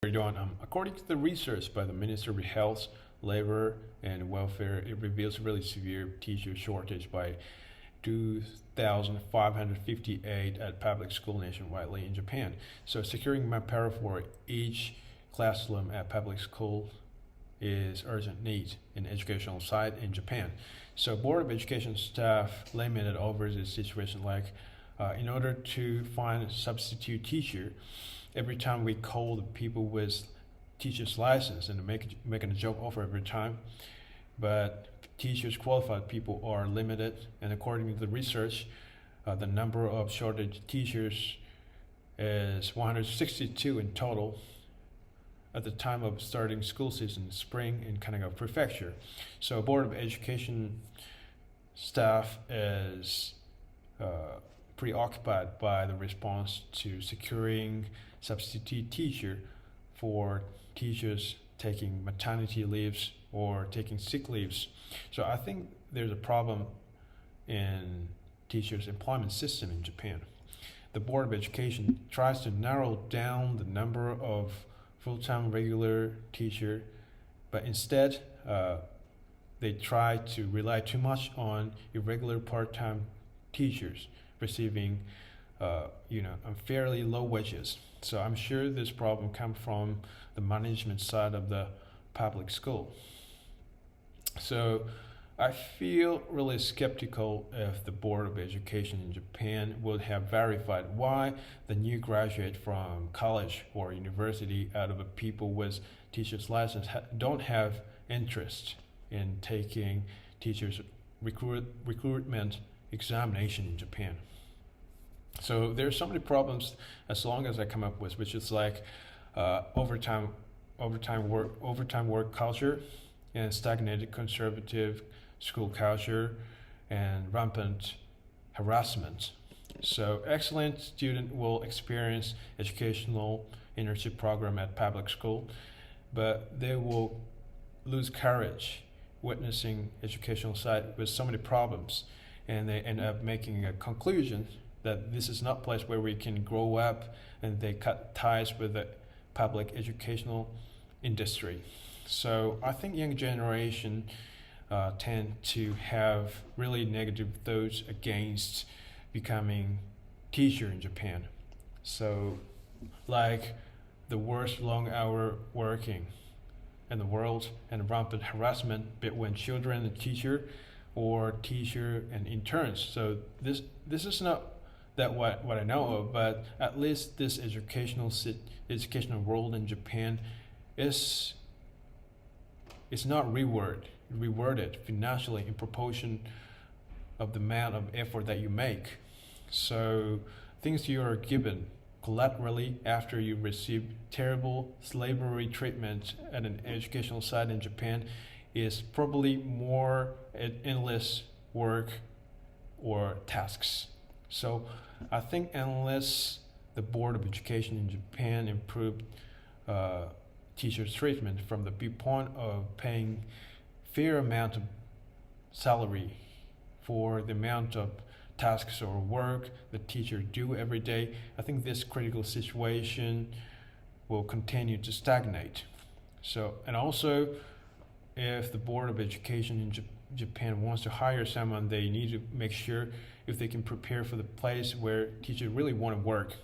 Doing. According to the research by the Ministry of Health, Labor, and Welfare, it reveals really severe teacher shortage by 2,558 at public school nationwide in Japan. So securing manpower for each classroom at public school is urgent need in educational side in Japan. So Board of Education staff lamented over this situation in order to find a substitute teacher, every time we call the people with teacher's license and making a job offer every time, but teachers qualified people are limited, and according to the research, the number of shortage teachers is 162 in total at the time of starting school season spring in Kanagawa Prefecture. So Board of Education staff is preoccupied by the response to securing substitute teacher for teachers taking maternity leaves or taking sick leaves. So I think there's a problem in teachers' employment system in Japan. The Board of Education tries to narrow down the number of full-time regular teacher, but instead they try to rely too much on irregular part-time teachers receiving unfairly low wages. So I'm sure this problem comes from the management side of the public school. So I feel really skeptical if the Board of Education in Japan would have verified why the new graduate from college or university out of the people with teacher's license don't have interest in taking teachers recruitment examination in Japan. So there's so many problems as long as I come up with, which is overtime work culture, and stagnated conservative school culture, and rampant harassment. So excellent student will experience educational internship program at public school, but they will lose courage witnessing educational side with so many problems, and they end up making a conclusion that this is not a place where we can grow up, and they cut ties with the public educational industry. So I think young generation tend to have really negative thoughts against becoming teacher in Japan. So like the worst long hour working in the world and rampant harassment between children and teacher or teacher and interns. So this is not that what I know of, but at least this educational world in Japan is not rewarded financially in proportion of the amount of effort that you make. So things you are given collaterally after you receive terrible slavery treatment at an educational site in Japan is probably more endless work or tasks. So I think unless the Board of Education in Japan improved teachers' treatment from the viewpoint of paying fair amount of salary for the amount of tasks or work the teacher do every day, I think this critical situation will continue to stagnate. So, and also, if the Board of Education in Japan wants to hire someone, they need to make sure if they can prepare for the place where teachers really want to work.